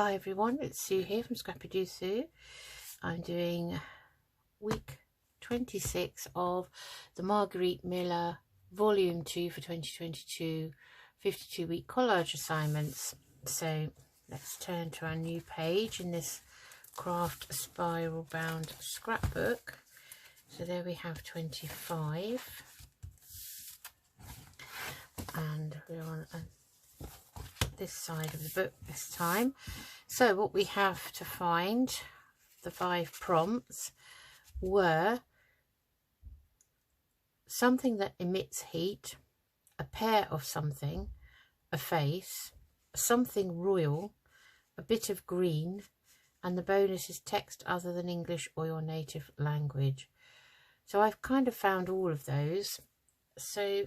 Hi everyone, it's Sue here from Scrappy Doo Sue. I'm doing week 26 of the Margarete Miller volume 2 for 2022 52-week collage assignments. So let's turn to our new page in this craft spiral bound scrapbook. So there we have 25 and we're on this side of the book this time. So what we have to find, the 5 prompts, were something that emits heat, a pair of something, a face, something royal, a bit of green, and the bonus is text other than English or your native language. So I've kind of found all of those. So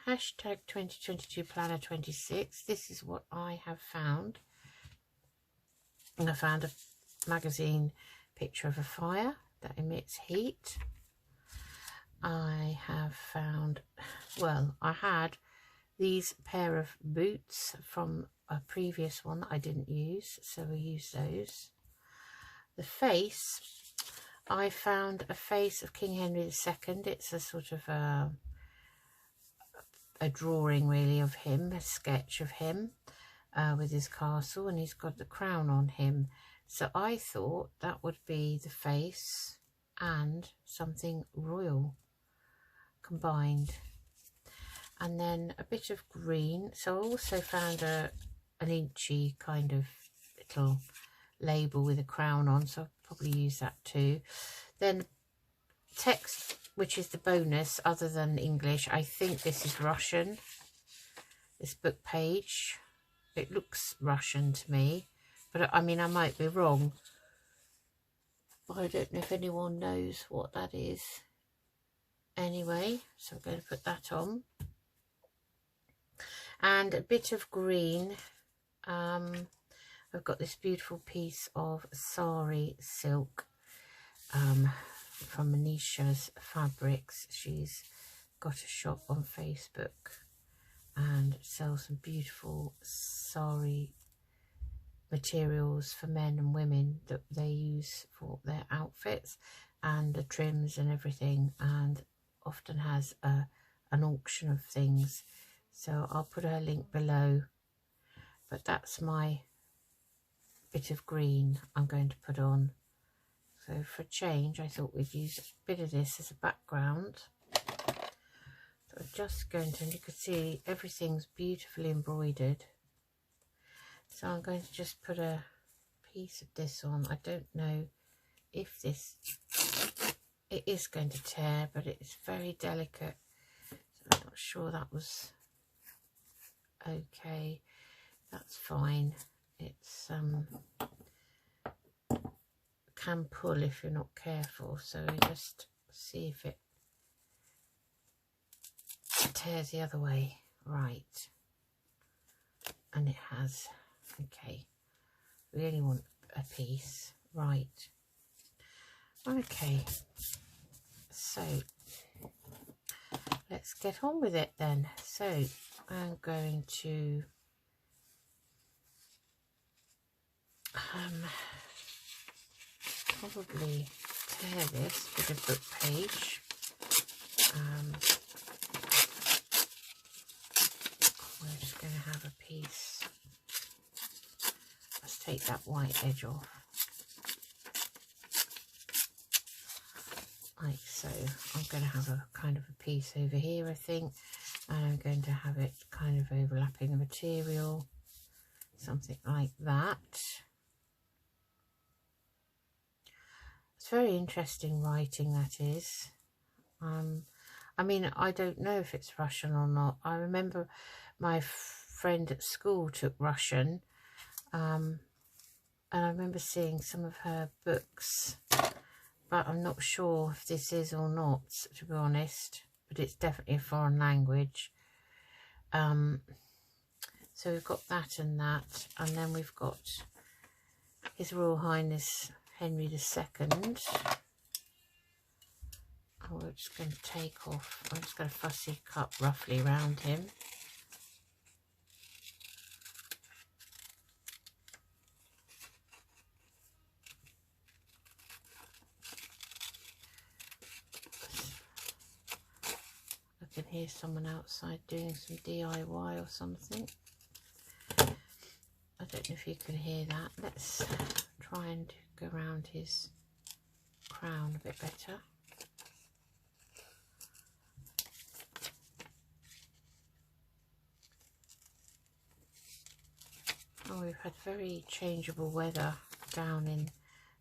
hashtag 2022 planner 26, this is what I have found. And I found a magazine picture of a fire that emits heat. I have found, well, I had these pair of boots from a previous one that I didn't use, so we use those. The face, I found a face of King Henry II. It's a sort of a drawing really of him, a sketch of him with his castle, and he's got the crown on him. So I thought that would be the face and something royal combined. And then a bit of green. So I also found an inchy kind of little label with a crown on, so I'll probably use that too. Then text, which is the bonus other than English. I think this is Russian, this book page. It looks Russian to me, but I mean I might be wrong. I don't know if anyone knows what that is. Anyway, so I'm going to put that on. And a bit of green. I've got this beautiful piece of sari silk from Manisha's Fabrics. She's got a shop on Facebook and sells some beautiful sari materials for men and women that they use for their outfits, and the trims and everything, and often has an auction of things. So I'll put her link below, but that's my bit of green I'm going to put on. So for a change, I thought we'd use a bit of this as a background. So I'm just going to, and you can see everything's beautifully embroidered. So I'm going to just put a piece of this on. I don't know if this, it is going to tear, but it's very delicate. So I'm not sure that was okay. That's fine. It's can pull if you're not careful, so just see if it tears the other way. Right, and it has. Okay, really want a piece. Right, okay, so let's get on with it then. So I'm going to probably tear this with a book page. We're just going to have a piece. Let's take that white edge off. Like so. I'm going to have a kind of a piece over here, I think, and I'm going to have it kind of overlapping the material. Something like that. It's very interesting writing, that is. I mean, I don't know if it's Russian or not. I remember my friend at school took Russian, and I remember seeing some of her books, but I'm not sure if this is or not, to be honest, but it's definitely a foreign language. So we've got that, and then we've got His Royal Highness Henry II. And we're just going to take off, I'm just going to fussy cut roughly around him. hear someone outside doing some DIY or something. I don't know if you can hear that. Let's try and go around his crown a bit better. Oh, we've had very changeable weather down in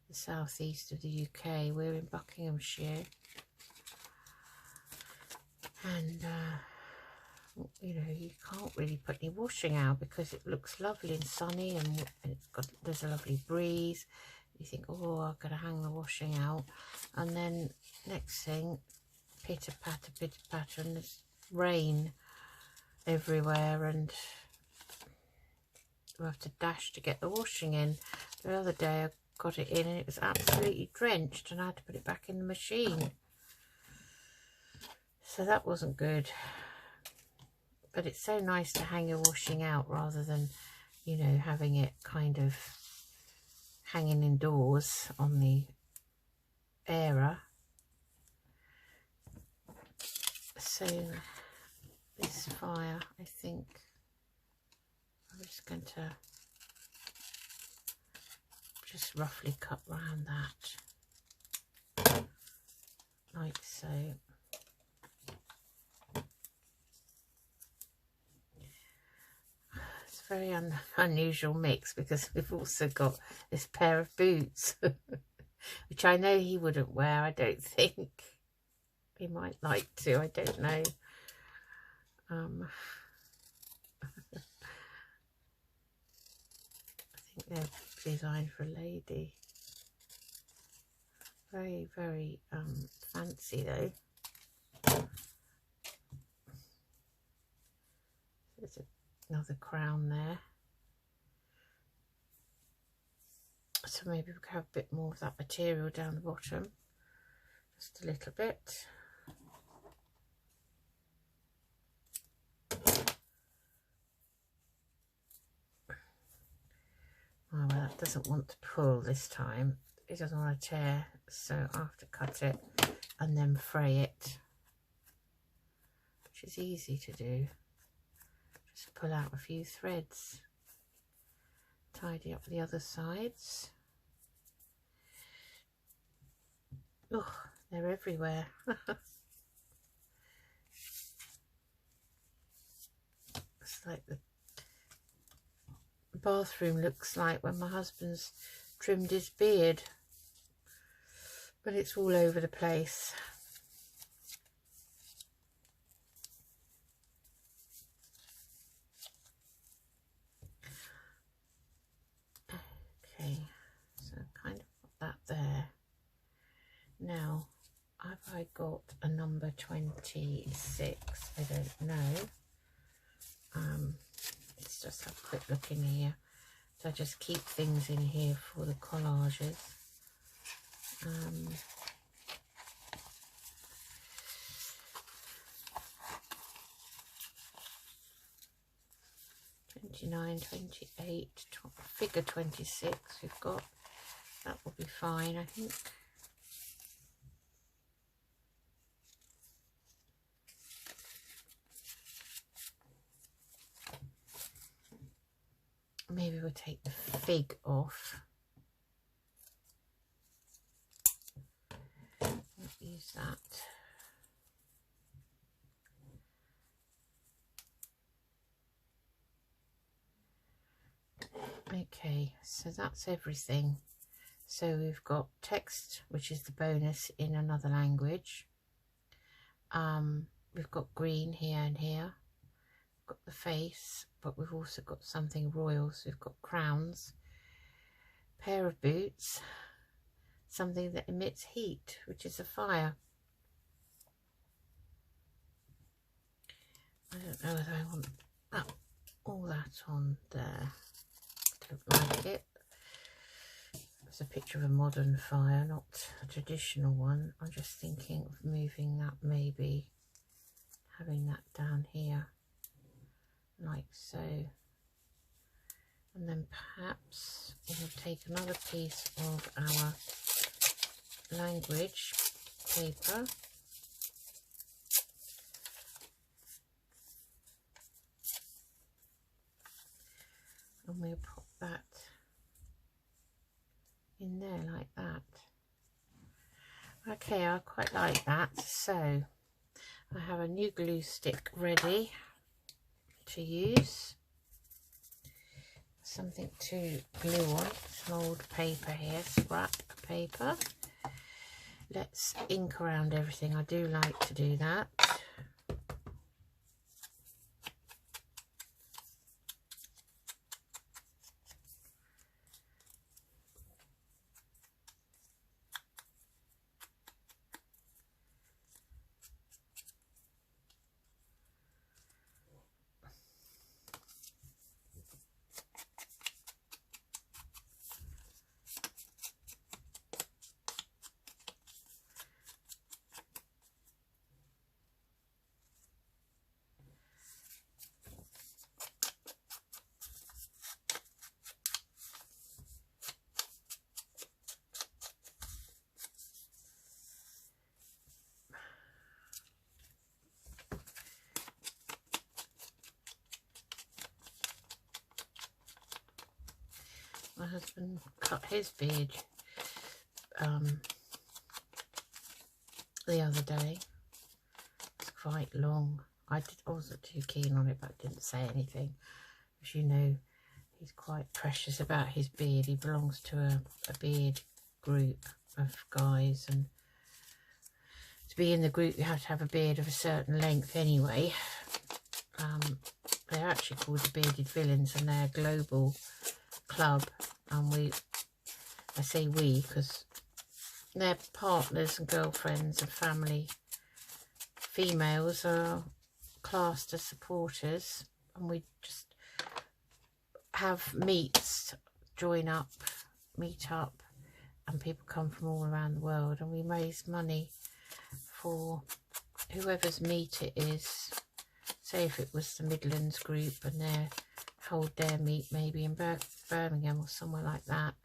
the southeast of the UK. We're in Buckinghamshire, and you know, you can't really put any washing out because it looks lovely and sunny, and there's a lovely breeze. You think, oh, I've got to hang the washing out, and then next thing, pitter patter, and there's rain everywhere, and we have to dash to get the washing in. The other day I got it in and it was absolutely drenched, and I had to put it back in the machine, so that wasn't good. But it's so nice to hang your washing out rather than, you know, having it kind of hanging indoors on the airer. So this fire, I think I'm just going to just roughly cut round that, like so. It's a very unusual mix because we've also got this pair of boots, which I know he wouldn't wear, I don't think. He might like to, I don't know. I think they're designed for a lady. Very, very fancy though. There's another crown there. So maybe we could have a bit more of that material down the bottom. Just a little bit. Oh, well, that doesn't want to pull this time. It doesn't want to tear, so I have to cut it and then fray it, which is easy to do. Just pull out a few threads, tidy up the other sides. Oh, they're everywhere. It's like the bathroom looks like when my husband's trimmed his beard, but it's all over the place. Okay, so kind of put that there. Now, have I got a number 26? I don't know. Let's just have a quick look in here. So I just keep things in here for the collages. 29, 28, figure 26 we've got. That will be fine, I think. Maybe we'll take the fig off. I'll use that. Okay, so that's everything. So we've got text, which is the bonus in another language. We've got green here and here. We've got the face, but we've also got something royal. So we've got crowns, pair of boots, something that emits heat, which is a fire. I don't know whether I want all that on there. I don't like it. It's a picture of a modern fire, not a traditional one. I'm just thinking of moving that, maybe having that down here like so, and then perhaps we'll take another piece of our language paper And we'll pop that in there like that. Okay, I quite like that. So I have a new glue stick ready to use. Something to glue on. Some old paper here, scrap paper. Let's ink around everything. I do like to do that. My husband cut his beard the other day. It's quite long. I wasn't too keen on it, but didn't say anything. As you know, he's quite precious about his beard. He belongs to a beard group of guys, and to be in the group you have to have a beard of a certain length anyway. They're actually called the Bearded Villains, and they're a global club, and I say we because their partners and girlfriends and family females are classed as supporters, and we just have meets, meet up, and people come from all around the world, and we raise money for whoever's meet it is. Say if it was the Midlands group and they hold their meet maybe in Birmingham or somewhere like that,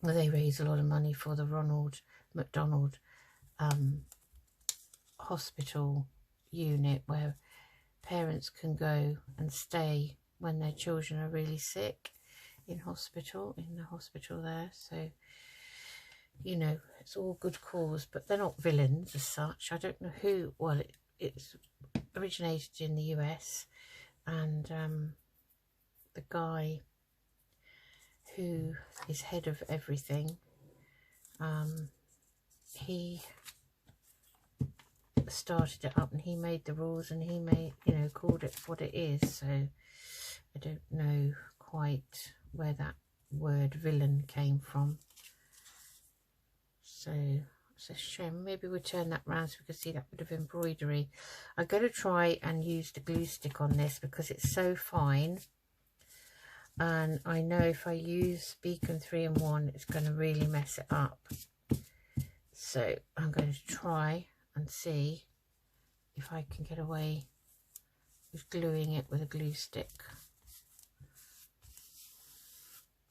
where they raise a lot of money for the Ronald McDonald hospital unit, where parents can go and stay when their children are really sick in the hospital there. So, you know, it's all good cause, but they're not villains as such. I don't know who. Well, it's originated in the US, and the guy who is head of everything, he started it up, and he made the rules, and he made, you know, called it what it is. So I don't know quite where that word villain came from. So it's a shame. Maybe we'll turn that round so we can see that bit of embroidery. I'm going to try and use the glue stick on this because it's so fine, and I know if I use Beacon 3-in-1 it's going to really mess it up. So I'm going to try and see if I can get away with gluing it with a glue stick.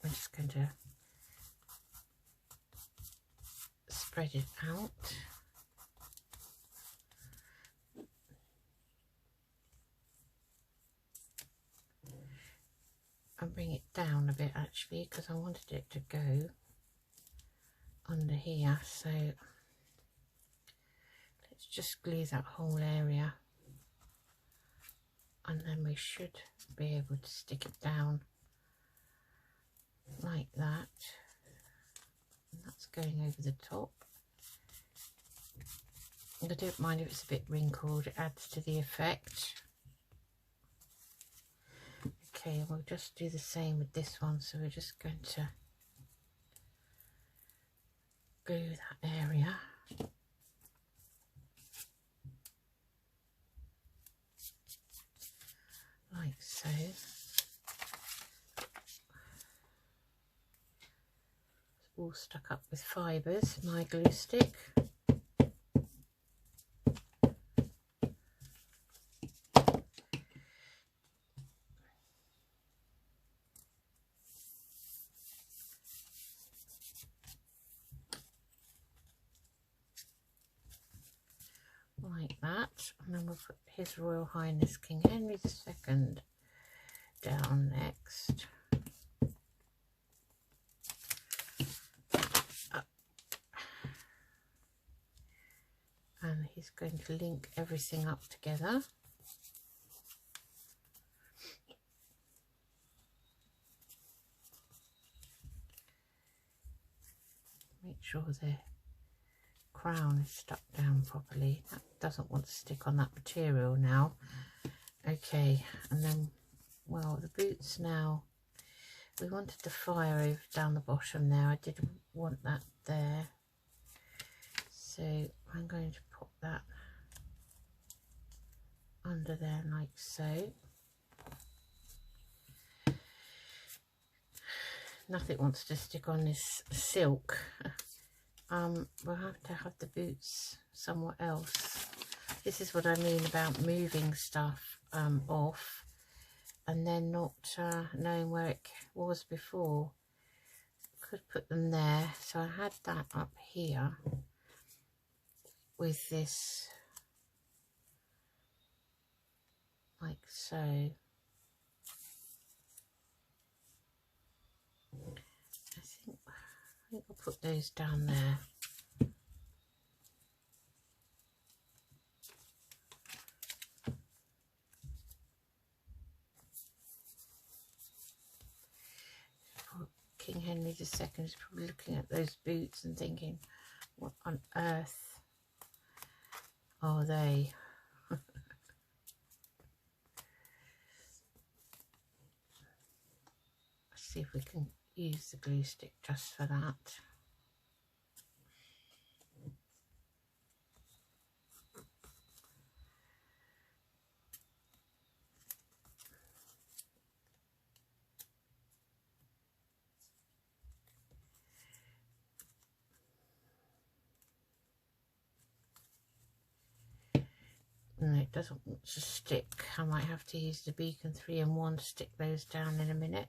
I'm just going to spread it out. And bring it down a bit actually, because I wanted it to go under here. So let's just glue that whole area, and then we should be able to stick it down like that. And that's going over the top. I don't mind if it's a bit wrinkled, it adds to the effect. Okay, we'll just do the same with this one. So we're just going to glue that area. Like so. It's all stuck up with fibres, my glue stick. Like that, and then we'll put His Royal Highness King Henry II down next. And he's going to link everything up together. Make sure the crown is stuck down properly. That doesn't want to stick on that material now. Okay, and then, well, the boots now, we wanted the fire over down the bottom there. I didn't want that there. So I'm going to put that under there like so. Nothing wants to stick on this silk. We'll have to have the boots somewhere else. This is what I mean about moving stuff off and then not knowing where it was before. Could put them there. So I had that up here with this like so. I think I'll put those down there. King Henry II is probably looking at those boots and thinking, what on earth are they? Let's see if we can use the glue stick just for that. No, it doesn't want to stick. I might have to use the beacon 3-in-1 to stick those down in a minute.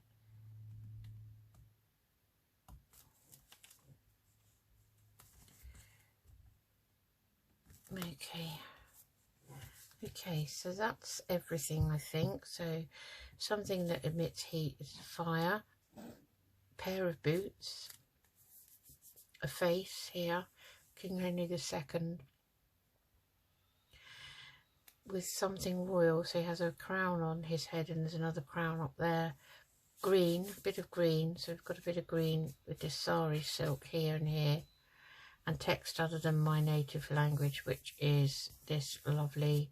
Okay, so that's everything, I think. So something that emits heat is fire, a pair of boots, a face here, King Henry II, with something royal. So he has a crown on his head and there's another crown up there. Green, a bit of green, so we've got a bit of green with this sari silk here and here, and text other than my native language, which is this lovely,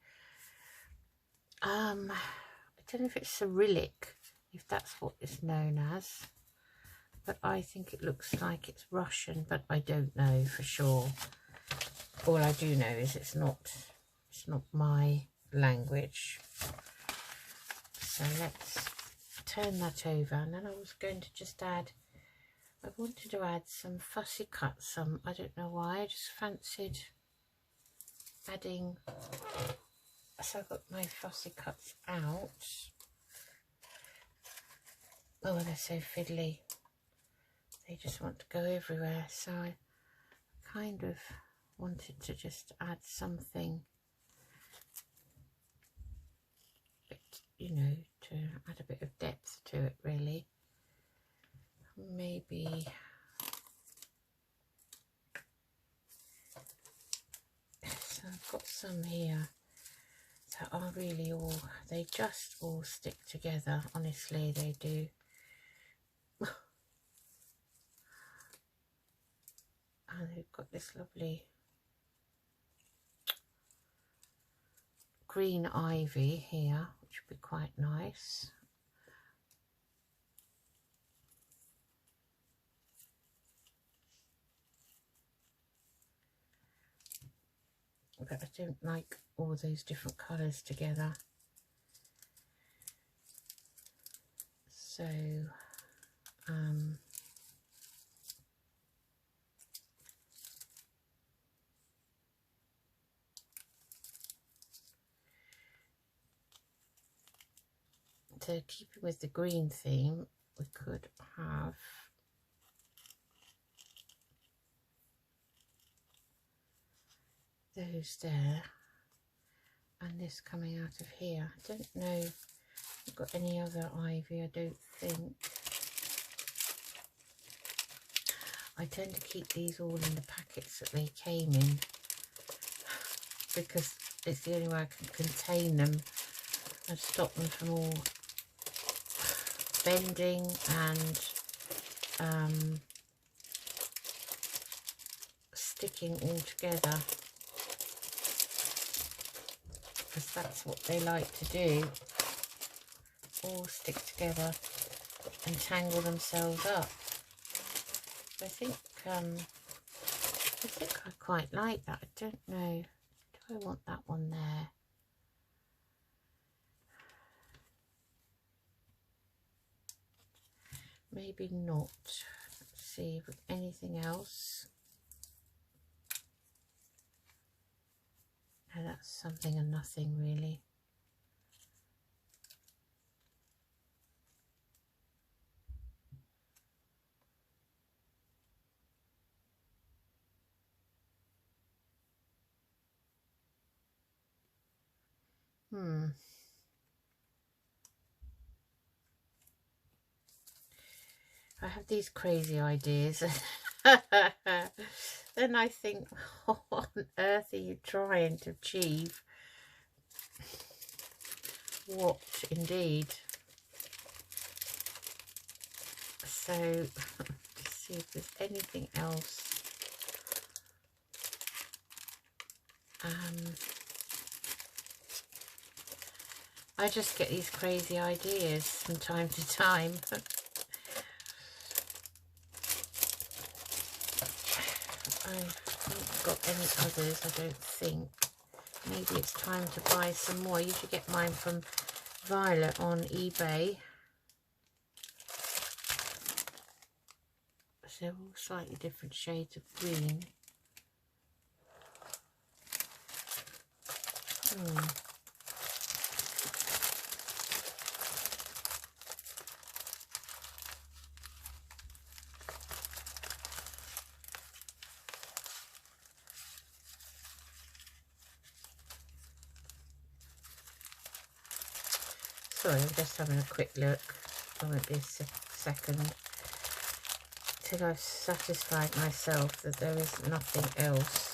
I don't know if it's Cyrillic, if that's what it's known as, but I think it looks like it's Russian, but I don't know for sure. All I do know is it's not my language. So let's turn that over, and then I was going to just add, I wanted to add some fussy cuts, I don't know why, I just fancied adding, so I've got my fussy cuts out. Oh, they're so fiddly, they just want to go everywhere, so I kind of wanted to just add something, you know, to add a bit of depth to it really. Maybe so I've got some here that are really all, they just all stick together, honestly they do. And they've got this lovely green ivy here, which would be quite nice. But I don't like all those different colours together. So, to keep it with the green theme, we could have those there and this coming out of here. I don't know I've got any other ivy, I don't think. I tend to keep these all in the packets that they came in because it's the only way I can contain them and stop them from all bending and sticking all together, because that's what they like to do, all stick together and tangle themselves up. I think I quite like that. I don't know, do I want that one there? Maybe not. Let's see, but anything else? No, that's something and nothing really. I have these crazy ideas. Then I think, what on earth are you trying to achieve? What indeed? So, let's see if there's anything else. I just get these crazy ideas from time to time. I haven't got any others, I don't think. Maybe it's time to buy some more. I usually get mine from Violet on eBay. So they're all slightly different shades of green. Sorry, I'm just having a quick look. I won't be a second till I've satisfied myself that there is nothing else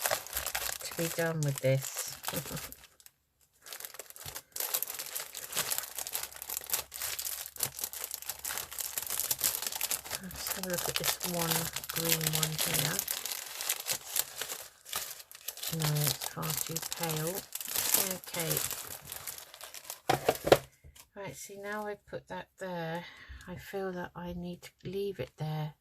to be done with this. Let's have a look at this one green one here. No, it's far too pale. Okay. Right, see, now I put that there, I feel that I need to leave it there.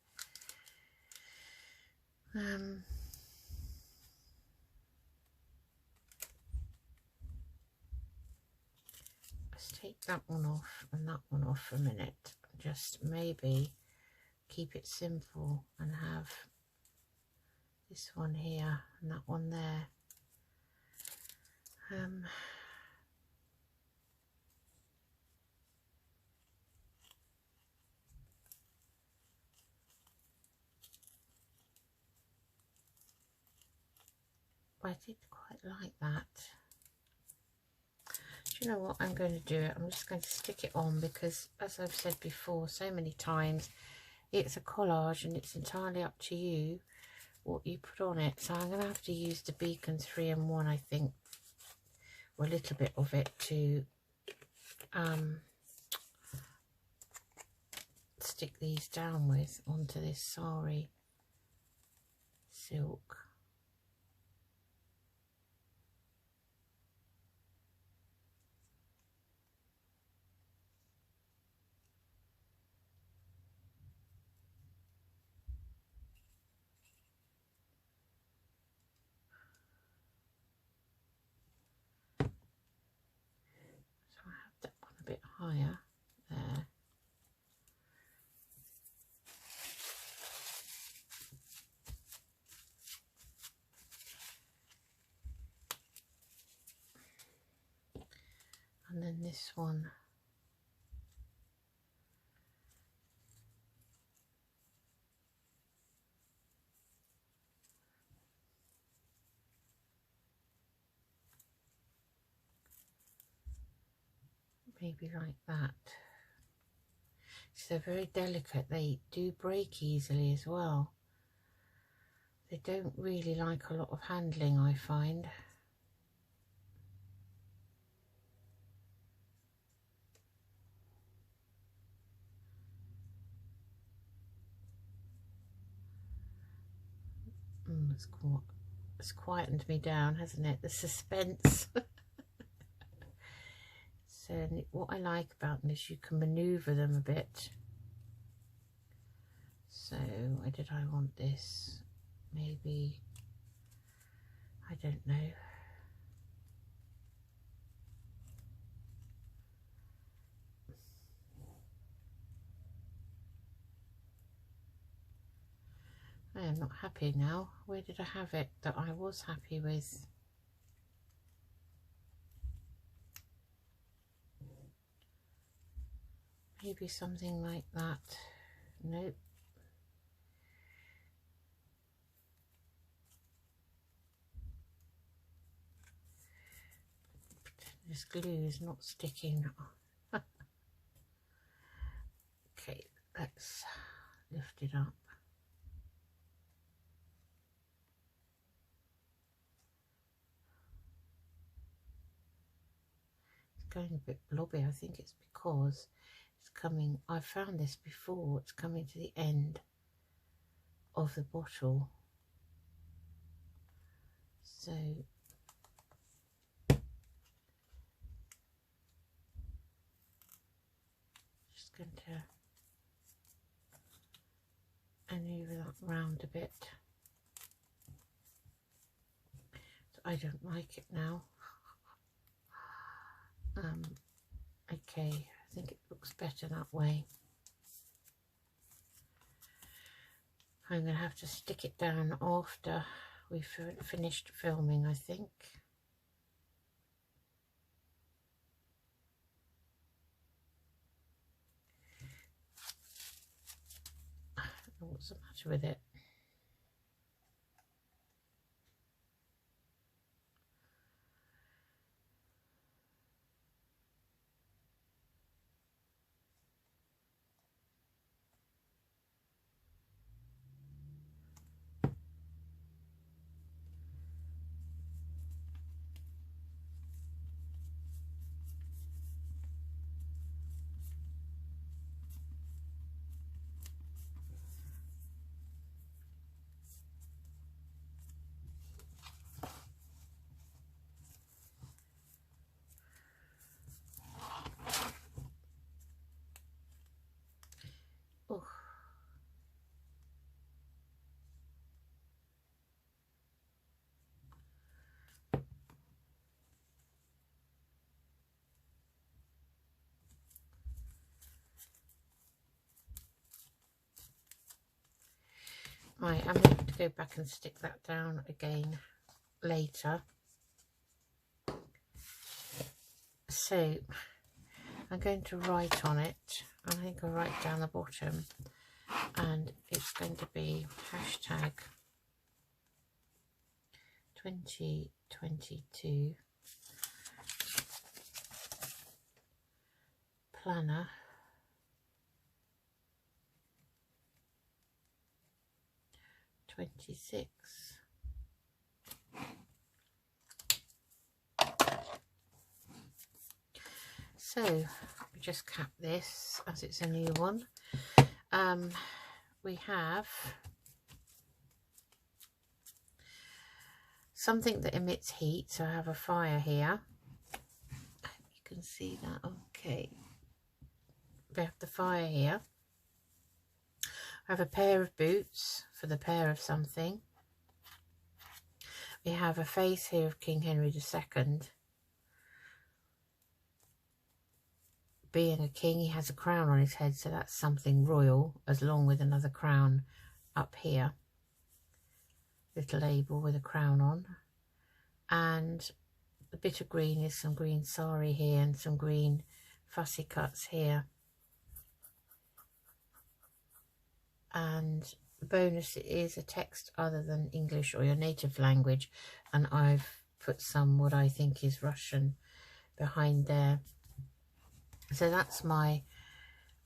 Let's take that one off and that one off for a minute. Just maybe keep it simple and have this one here and that one there. I did quite like that. Do you know what I'm going to do? I'm just going to stick it on because, as I've said before so many times, it's a collage and it's entirely up to you what you put on it. So I'm going to have to use the Beacon 3-in-1, I think, or a little bit of it to stick these down with onto this sari silk. So I have that one a bit higher there. And then this one, maybe like that. So they're very delicate. They do break easily as well. They don't really like a lot of handling, I find. It's quietened me down, hasn't it? The suspense. So what I like about them is you can manoeuvre them a bit. So where did I want this? Maybe, I don't know. I am not happy now. Where did I have it that I was happy with? Maybe something like that. Nope. This glue is not sticking. Okay, let's lift it up. It's going a bit blobby. I think it's because it's coming, I found this before, it's coming to the end of the bottle. So just going to manoeuvre that round a bit. So I don't like it now. Okay, I think it looks better that way. I'm going to have to stick it down after we've finished filming, I think. I don't know what's the matter with it. Oh. Right, I'm going to go back and stick that down again later. So I'm going to write on it. I think I'll write down the bottom, and it's going to be hashtag 2022 planner 26. So we just cap this as it's a new one. We have something that emits heat, so I have a fire here. You can see that. Okay, we have the fire here. I have a pair of boots for the pair of something. We have a face here of King Henry II. Being a king, he has a crown on his head, so that's something royal, as along with another crown up here. Little label with a crown on. And the bit of green is some green sari here and some green fussy cuts here. And the bonus is a text other than English or your native language, and I've put some what I think is Russian behind there. So that's my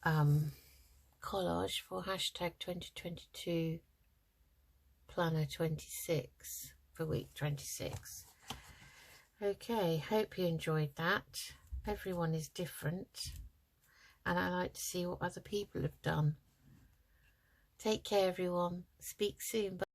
collage for hashtag 2022 planner 26 for week 26. Okay, hope you enjoyed that. Everyone is different, and I like to see what other people have done. Take care, everyone. Speak soon. Bye.